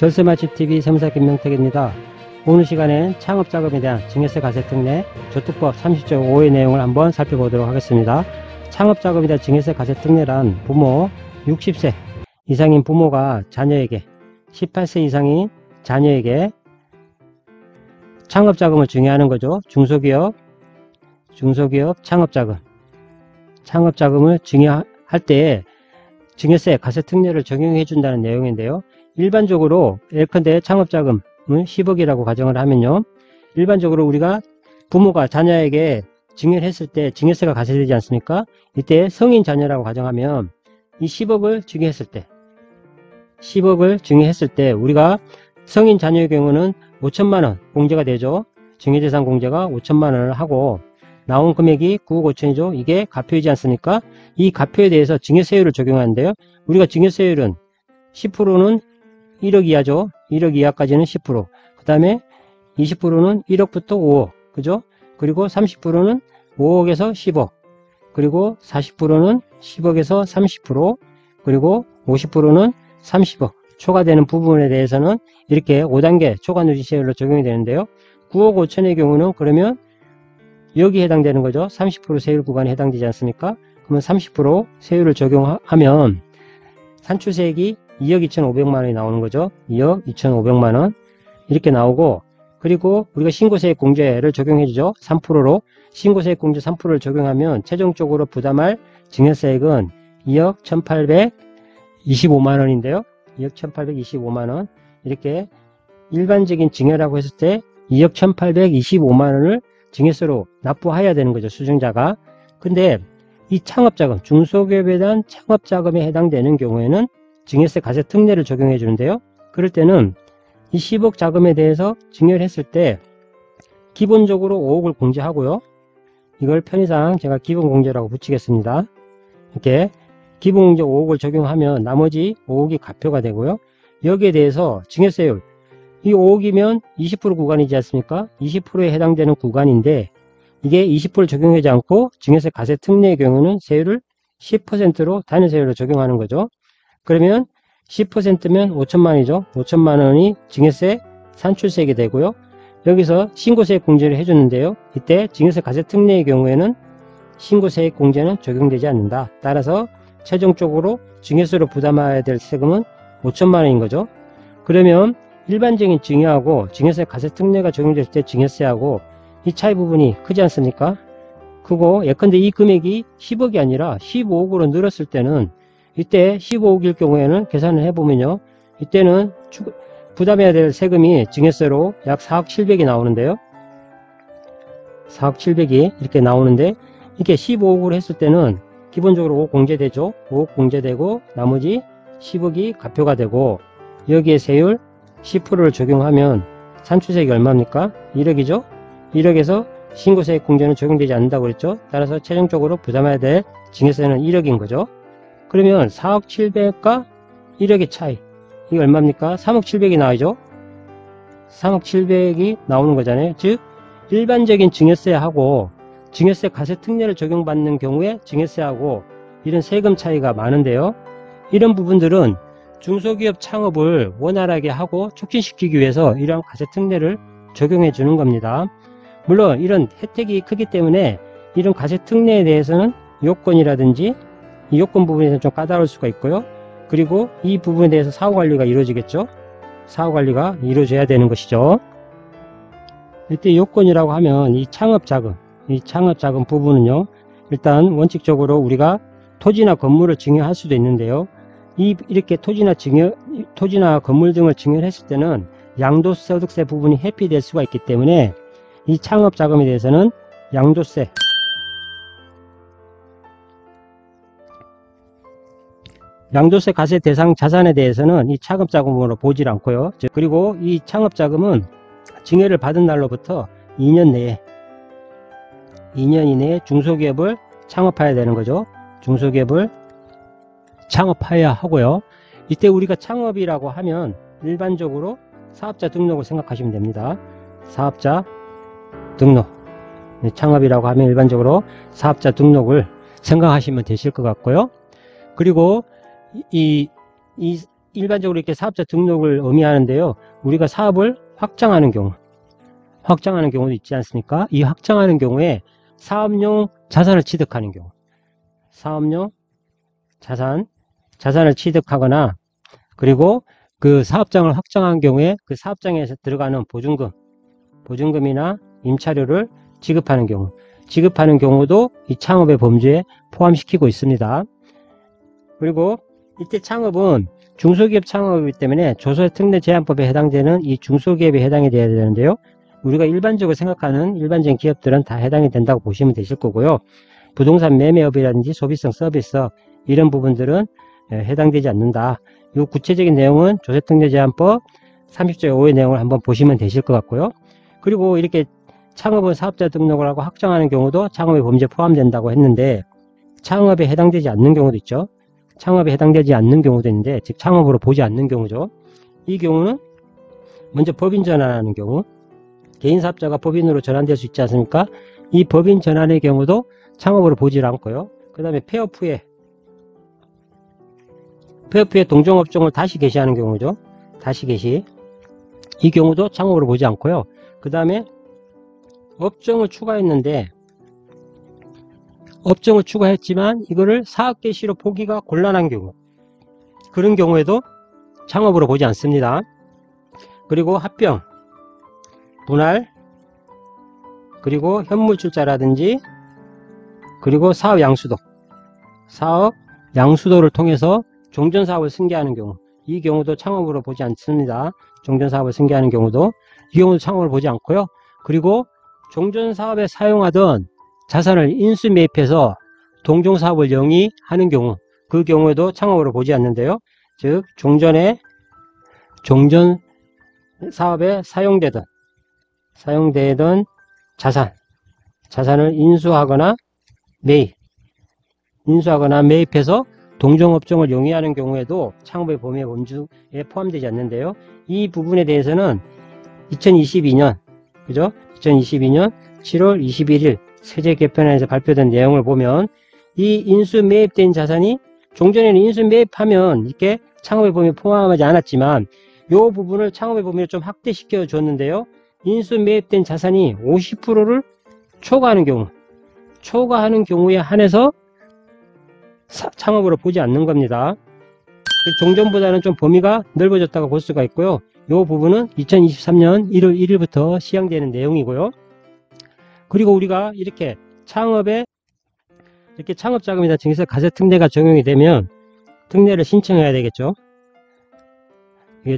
절세맛집TV 세무사 김명택입니다. 오늘 시간엔 창업자금에 대한 증여세 과세 특례 조특법 30조 5의 내용을 한번 살펴보도록 하겠습니다. 창업자금에 대한 증여세 과세 특례란 부모 60세 이상인 부모가 자녀에게 18세 이상인 자녀에게 창업자금을 증여하는 거죠. 중소기업 창업자금을 증여할 때 증여세 과세 특례를 적용해 준다는 내용인데요. 일반적으로 예컨대 창업자금은 10억이라고 가정을 하면요, 일반적으로 우리가 부모가 자녀에게 증여를 했을 때 증여세가 과세되지 않습니까? 이때 성인 자녀라고 가정하면 이 10억을 증여했을 때 우리가 성인 자녀의 경우는 5천만원 공제가 되죠. 증여재산 공제가 5천만원을 하고 나온 금액이 9억 5천이죠. 이게 가표이지 않습니까? 이 가표에 대해서 증여세율을 적용하는데요. 우리가 증여세율은 10%는 1억 이하죠. 1억 이하까지는 10%. 그 다음에 20%는 1억부터 5억. 그죠? 그리고 30%는 5억에서 10억. 그리고 40%는 10억에서 30%. 그리고 50%는 30억. 초과되는 부분에 대해서는 이렇게 5단계 초과누리세율로 적용이 되는데요. 9억 5천의 경우는 그러면 여기에 해당되는 거죠. 30% 세율 구간에 해당되지 않습니까? 그러면 30% 세율을 적용하면 산출세액이 2억 2,500만원이 나오는 거죠. 2억 2,500만원 이렇게 나오고, 그리고 우리가 신고세액 공제를 적용해 주죠. 3%로 신고세액 공제 3%를 적용하면 최종적으로 부담할 증여세액은 2억 1,825만원인데요. 2억 1,825만원 이렇게 일반적인 증여라고 했을 때 2억 1,825만원을 증여세로 납부해야 되는 거죠. 수증자가. 근데 이 창업자금, 중소기업에 대한 창업자금에 해당되는 경우에는 증여세 과세 특례를 적용해 주는데요. 그럴 때는 이 10억 자금에 대해서 증여를 했을 때 기본적으로 5억을 공제하고요. 이걸 편의상 제가 기본공제라고 붙이겠습니다. 이렇게 기본공제 5억을 적용하면 나머지 5억이 가표가 되고요. 여기에 대해서 증여세율, 이 5억이면 20% 구간이지 않습니까? 20%에 해당되는 구간인데 이게 20% 적용하지 않고 증여세 과세 특례의 경우는 세율을 10%로 단위세율로 적용하는 거죠. 그러면 10%면 5천만원이죠. 5천만원이 증여세 산출세액이 되고요. 여기서 신고세액 공제를 해주는데요. 이때 증여세 과세 특례의 경우에는 신고세액 공제는 적용되지 않는다. 따라서 최종적으로 증여세로 부담해야 될 세금은 5천만원인 거죠. 그러면 일반적인 증여하고 증여세 과세 특례가 적용될 때 증여세하고 이 차이 부분이 크지 않습니까? 크고, 예컨대 이 금액이 10억이 아니라 15억으로 늘었을 때는 이때 15억일 경우에는 계산을 해보면요, 이때는 부담해야 될 세금이 증여세로 약 4억 7백이 나오는데요. 4억 7백이 이렇게 나오는데, 이게 15억으로 했을 때는 기본적으로 5억 공제되죠. 5억 공제되고 나머지 10억이 가표가 되고, 여기에 세율 10%를 적용하면 산출세액이 얼마입니까? 1억이죠. 1억에서 신고세액 공제는 적용되지 않는다고 그랬죠. 따라서 최종적으로 부담해야 될 증여세는 1억인 거죠. 그러면 4억 7백과 1억의 차이, 이게 얼마입니까? 3억 7백이 나오죠. 3억 7백이 나오는 거잖아요. 즉 일반적인 증여세하고 증여세 과세 특례를 적용받는 경우에 증여세하고 이런 세금 차이가 많은데요. 이런 부분들은 중소기업 창업을 원활하게 하고 촉진시키기 위해서 이러한 과세 특례를 적용해 주는 겁니다. 물론 이런 혜택이 크기 때문에 이런 과세 특례에 대해서는 요건이라든지 이 요건 부분에서는 좀 까다로울 수가 있고요. 그리고 이 부분에 대해서 사후관리가 이루어지겠죠. 사후관리가 이루어져야 되는 것이죠. 이때 요건이라고 하면 이 창업자금 부분은요, 일단 원칙적으로 우리가 토지나 건물을 증여할 수도 있는데요. 이렇게 토지나 건물 등을 증여를 했을 때는 양도소득세 부분이 회피될 수가 있기 때문에 이 창업자금에 대해서는 양도세 과세 대상 자산에 대해서는 이 창업자금으로 보질 않고요. 그리고 이 창업자금은 증여를 받은 날로부터 2년 이내에 중소기업을 창업해야 되는 거죠. 중소기업을 창업해야 하고요. 이때 우리가 창업이라고 하면 일반적으로 사업자 등록을 생각하시면 됩니다. 사업자 등록, 창업이라고 하면 일반적으로 사업자 등록을 생각하시면 되실 것 같고요. 그리고 이 일반적으로 이렇게 사업자 등록을 의미하는데요. 우리가 사업을 확장하는 경우도 있지 않습니까? 이 확장하는 경우에 사업용 자산을 취득하는 경우, 사업용 자산을 취득하거나, 그리고 그 사업장을 확장한 경우에 그 사업장에서 들어가는 보증금이나 임차료를 지급하는 경우도 이 창업의 범주에 포함시키고 있습니다. 그리고 이때 창업은 중소기업 창업이기 때문에 조세특례제한법에 해당되는 이 중소기업에 해당이 돼야 되는데요. 우리가 일반적으로 생각하는 일반적인 기업들은 다 해당이 된다고 보시면 되실 거고요. 부동산 매매업이라든지 소비성 서비스업 이런 부분들은 해당되지 않는다. 이 구체적인 내용은 조세특례제한법 30조 5의 내용을 한번 보시면 되실 것 같고요. 그리고 이렇게 창업은 사업자 등록을 하고 확정하는 경우도 창업의 범죄에 포함된다고 했는데, 창업에 해당되지 않는 경우도 있죠. 창업에 해당되지 않는 경우도 있는데, 즉 창업으로 보지 않는 경우죠. 이 경우는 먼저 법인 전환하는 경우, 개인 사업자가 법인으로 전환될 수 있지 않습니까? 이 법인 전환의 경우도 창업으로 보지 않고요. 그 다음에 폐업 후에 동종업종을 다시 개시하는 경우죠. 다시 개시. 이 경우도 창업으로 보지 않고요. 그 다음에 업종을 추가했지만 이거를 사업 개시로 보기가 곤란한 경우, 그런 경우에도 창업으로 보지 않습니다. 그리고 합병, 분할, 그리고 현물 출자라든지, 그리고 사업 양수도를 통해서 종전사업을 승계하는 경우, 이 경우도 창업으로 보지 않습니다. 종전사업을 승계하는 경우도, 이 경우도 창업을 보지 않고요. 그리고 종전사업에 사용하던 자산을 인수매입해서 동종사업을 영위하는 경우, 그 경우에도 창업으로 보지 않는데요. 즉 종전사업에 사용되던 자산을 인수하거나 매입해서 동종업종을 영위하는 경우에도 창업의 범주에 포함되지 않는데요. 이 부분에 대해서는 2022년 7월 21일 세제 개편안에서 발표된 내용을 보면, 이 인수 매입된 자산이 종전에는 인수 매입하면 이렇게 창업의 범위에 포함하지 않았지만, 이 부분을 창업의 범위를 좀 확대시켜 줬는데요. 인수 매입된 자산이 50%를 초과하는 경우에 한해서 창업으로 보지 않는 겁니다. 종전보다는 좀 범위가 넓어졌다고 볼 수가 있고요. 이 부분은 2023년 1월 1일부터 시행되는 내용이고요. 그리고 우리가 이렇게 창업자금이나 증여세 가세특례가 적용이 되면 특례를 신청해야 되겠죠.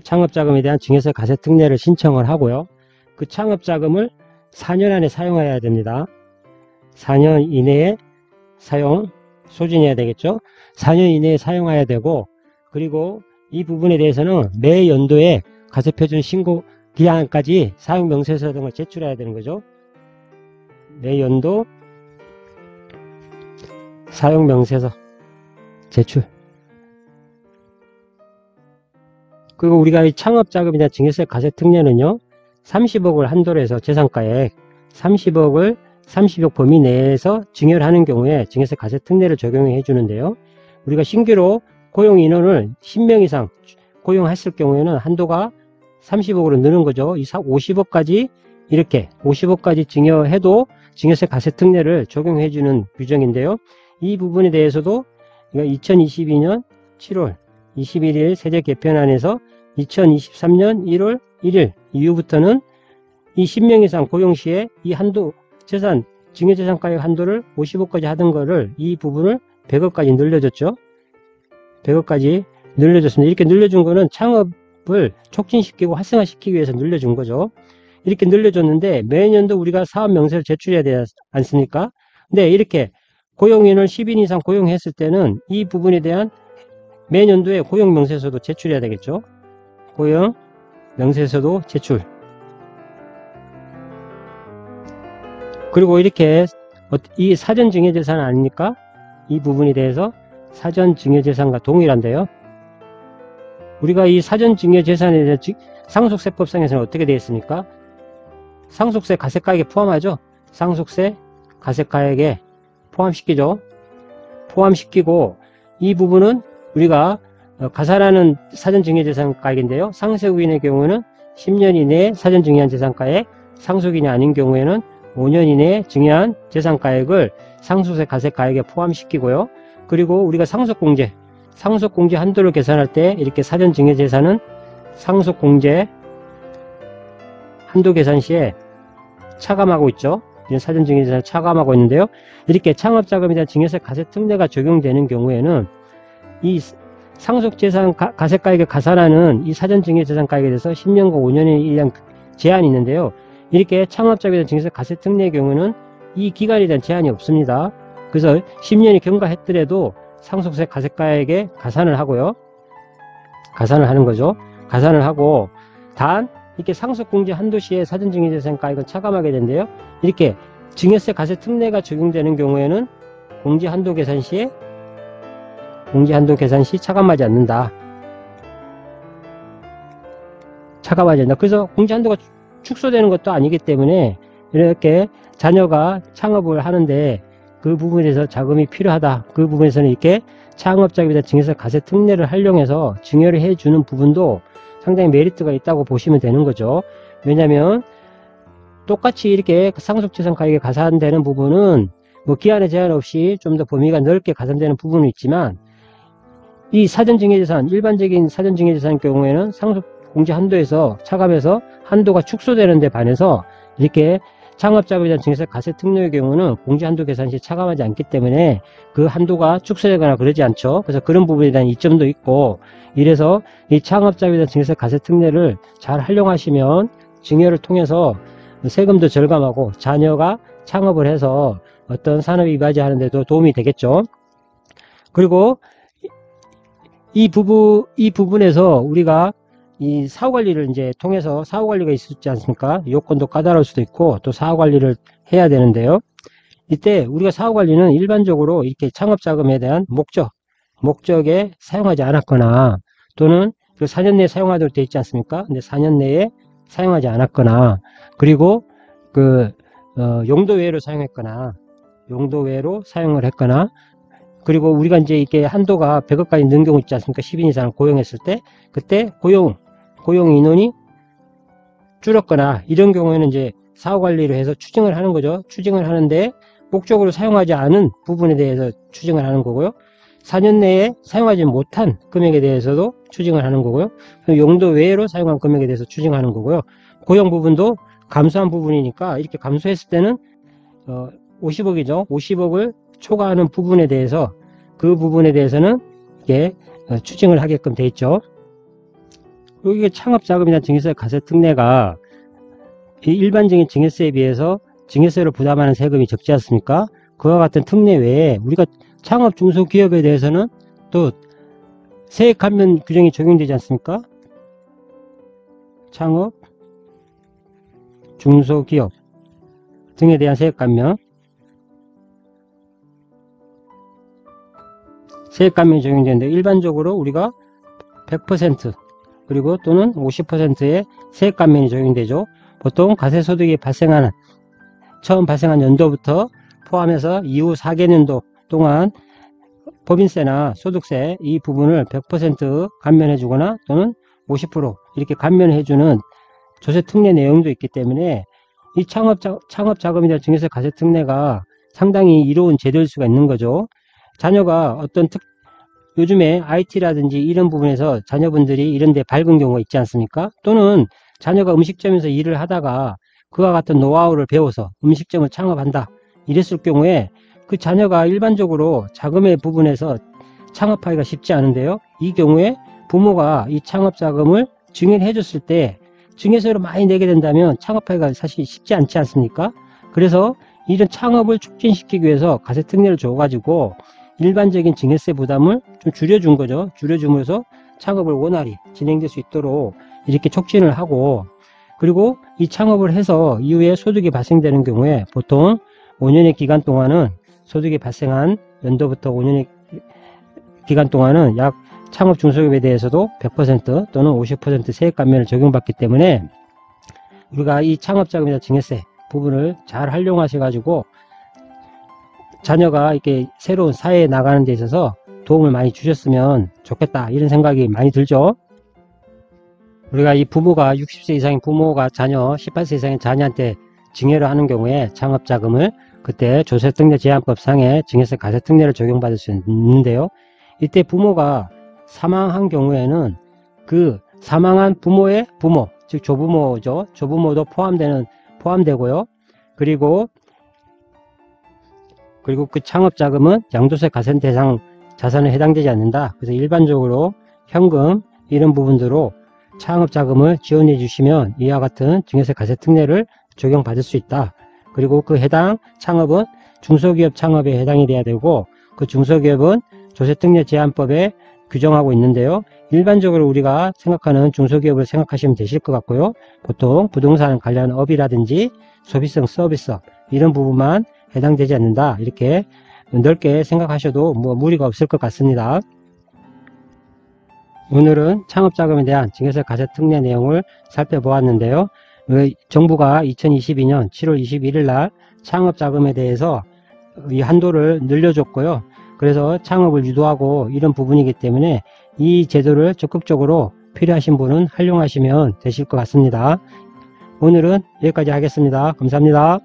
창업자금에 대한 증여세 가세특례를 신청을 하고요. 그 창업자금을 4년 안에 사용해야 됩니다. 4년 이내에 소진해야 되겠죠. 4년 이내에 사용해야 되고, 그리고 이 부분에 대해서는 매 연도에 가세표준 신고 기한까지 사용명세서 등을 제출해야 되는 거죠. 매 연도 사용명세서 제출. 그리고 우리가 이 창업자금이나 증여세 가세특례는요, 30억을 한도로 해서 재산가액 30억 범위 내에서 증여를 하는 경우에 증여세 가세특례를 적용해 주는데요. 우리가 신규로 고용 인원을 10명 이상 고용했을 경우에는 한도가 30억으로 느는 거죠. 이 50억까지 이렇게 50억까지 증여해도 증여세 가세특례를 적용해 주는 규정인데요. 이 부분에 대해서도 2022년 7월 21일 세제 개편안에서 2023년 1월 1일 이후부터는 이 10명 이상 고용 시에 이 한도 증여재산가액 한도를 50억까지 하던 거를, 이 부분을 100억까지 늘려줬죠. 100억까지 늘려줬습니다. 이렇게 늘려준 거는 창업을 촉진시키고 활성화시키기 위해서 늘려준 거죠. 이렇게 늘려줬는데 매년도 우리가 사업명세를 제출해야 되지 않습니까? 근데 이렇게 고용인을 10인 이상 고용했을 때는 이 부분에 대한 매년도에 고용명세서도 제출해야 되겠죠. 고용명세서도 제출. 그리고 이렇게 이 사전증여재산 아닙니까? 이 부분에 대해서 사전증여재산과 동일한데요. 우리가 이 사전증여재산에 대해 상속세법상에서는 어떻게 되어 있습니까? 상속세 가세가액에 포함하죠. 상속세 가세가액에 포함시키죠. 포함시키고, 이 부분은 우리가 가산하는 사전증여재산가액인데요. 상속인의 경우는 10년 이내에 사전증여한 재산가액, 상속인이 아닌 경우에는 5년 이내에 증여한 재산가액을 상속세 가세가액에 포함시키고요. 그리고 우리가 상속공제 한도를 계산할 때 이렇게 사전증여재산은 상속공제 한도 계산 시에 차감하고 있죠. 이런 사전증여재산을 차감하고 있는데요. 이렇게 창업자금에 대한 증여세 가세특례가 적용되는 경우에는 이 상속재산 가세가액에 가산하는 이 사전증여재산가액에 대해서 10년과 5년에 대한 제한이 있는데요. 이렇게 창업자금에 대한 증여세 가세특례의 경우는 이 기간에 대한 제한이 없습니다. 그래서 10년이 경과했더라도 상속세 가세가액에 가산을 하고요. 가산을 하는 거죠. 가산을 하고 단 이렇게 상속공제 한도 시에 사전증여재산가액은 차감하게 되는데요. 이렇게 증여세 가세특례가 적용되는 경우에는 공제 한도 계산 시 차감하지 않는다. 차감하지 않는다. 그래서 공제 한도가 축소되는 것도 아니기 때문에 이렇게 자녀가 창업을 하는데 그 부분에서 자금이 필요하다. 그 부분에서는 이렇게 창업자금에 대한 증여세 가세특례를 활용해서 증여를 해주는 부분도 상당히 메리트가 있다고 보시면 되는 거죠. 왜냐하면 똑같이 이렇게 상속재산가액에 가산되는 부분은 뭐 기한에 제한 없이 좀 더 범위가 넓게 가산되는 부분은 있지만 이 사전증여재산, 일반적인 사전증여재산의 경우에는 상속공제 한도에서 차감해서 한도가 축소되는 데 반해서 이렇게 창업자금에 대한 증여세 가세특례의 경우는 공제 한도 계산 시 차감하지 않기 때문에 그 한도가 축소되거나 그러지 않죠. 그래서 그런 부분에 대한 이점도 있고, 이래서 이 창업자금에 대한 증여세 가세특례를 잘 활용하시면 증여를 통해서 세금도 절감하고 자녀가 창업을 해서 어떤 산업에 이바지하는 데도 도움이 되겠죠. 그리고 이 부분에서 우리가 이 사후관리를 이제 통해서 사후관리가 있지 않습니까? 요건도 까다로울 수도 있고 또 사후관리를 해야 되는데요. 이때 우리가 사후관리는 일반적으로 이렇게 창업자금에 대한 목적에 사용하지 않았거나 또는 그 4년 내에 사용하도록 되어 있지 않습니까? 근데 4년 내에 사용하지 않았거나 그리고 용도 외로 사용했거나 용도 외로 사용을 했거나 그리고 우리가 이제 이렇게 한도가 100억까지 는 경우 있지 않습니까? 10인 이상을 고용했을 때 그때 고용 인원이 줄었거나 이런 경우에는 이제 사후관리를 해서 추징을 하는 거죠. 추징을 하는데 목적으로 사용하지 않은 부분에 대해서 추징을 하는 거고요. 4년 내에 사용하지 못한 금액에 대해서도 추징을 하는 거고요. 용도 외로 사용한 금액에 대해서 추징하는 거고요. 고용 부분도 감소한 부분이니까 이렇게 감소했을 때는 50억이죠. 50억을 초과하는 부분에 대해서 그 부분에 대해서는 이게 추징을 하게끔 돼 있죠. 그리고 이게 창업자금이나 증여세 가세특례가 일반적인 증여세에 비해서 증여세를 부담하는 세금이 적지 않습니까? 그와 같은 특례 외에 우리가 창업 중소기업에 대해서는 또 세액 감면 규정이 적용되지 않습니까? 창업 중소기업 등에 대한 세액 감면이 적용되는데 일반적으로 우리가 100% 그리고 또는 50%의 세액 감면이 적용되죠. 보통 가세소득이 처음 발생한 연도부터 포함해서 이후 4개년도 동안 법인세나 소득세 이 부분을 100% 감면해 주거나 또는 50% 이렇게 감면해 주는 조세 특례 내용도 있기 때문에 이 창업자금에 대한 증여세 가세특례가 상당히 이로운 제도일 수가 있는 거죠. 자녀가 요즘에 IT라든지 이런 부분에서 자녀분들이 이런 데 밝은 경우가 있지 않습니까? 또는 자녀가 음식점에서 일을 하다가 그와 같은 노하우를 배워서 음식점을 창업한다 이랬을 경우에 그 자녀가 일반적으로 자금의 부분에서 창업하기가 쉽지 않은데요. 이 경우에 부모가 이 창업자금을 증여해 줬을 때 증여세를 많이 내게 된다면 창업하기가 사실 쉽지 않지 않습니까? 그래서 이런 창업을 촉진시키기 위해서 가세특례를 줘가지고 일반적인 증여세 부담을 좀 줄여준 거죠. 줄여줌으로써 창업을 원활히 진행될 수 있도록 이렇게 촉진을 하고, 그리고 이 창업을 해서 이후에 소득이 발생되는 경우에 보통 5년의 기간 동안은 소득이 발생한 연도부터 5년의 기간 동안은 약 창업 중소기업에 대해서도 100% 또는 50% 세액 감면을 적용받기 때문에 우리가 이 창업자금이나 증여세 부분을 잘 활용하셔 가지고 자녀가 이렇게 새로운 사회에 나가는 데 있어서 도움을 많이 주셨으면 좋겠다, 이런 생각이 많이 들죠. 우리가 이 부모가 60세 이상인 부모가 자녀 18세 이상의 자녀한테 증여를 하는 경우에 창업자금을 그때 조세특례 제한법 상의 증여세 가세특례를 적용받을 수 있는데요. 이때 부모가 사망한 경우에는 그 사망한 부모의 부모, 즉 조부모죠. 조부모도 포함되고요. 그리고 그 창업자금은 양도세 가세 대상 자산에 해당되지 않는다. 그래서 일반적으로 현금 이런 부분들로 창업자금을 지원해 주시면 이와 같은 증여세 가세특례를 적용받을 수 있다. 그리고 그 해당 창업은 중소기업 창업에 해당이 돼야 되고, 그 중소기업은 조세특례 제한법에 규정하고 있는데요. 일반적으로 우리가 생각하는 중소기업을 생각하시면 되실 것 같고요. 보통 부동산 관련 업이라든지 소비성 서비스업 이런 부분만 해당되지 않는다, 이렇게 넓게 생각하셔도 뭐 무리가 없을 것 같습니다. 오늘은 창업자금에 대한 증여세 가세특례 내용을 살펴보았는데요. 정부가 2022년 7월 21일 날 창업자금에 대해서 이 한도를 늘려줬고요. 그래서 창업을 유도하고 이런 부분이기 때문에 이 제도를 적극적으로 필요하신 분은 활용하시면 되실 것 같습니다. 오늘은 여기까지 하겠습니다. 감사합니다.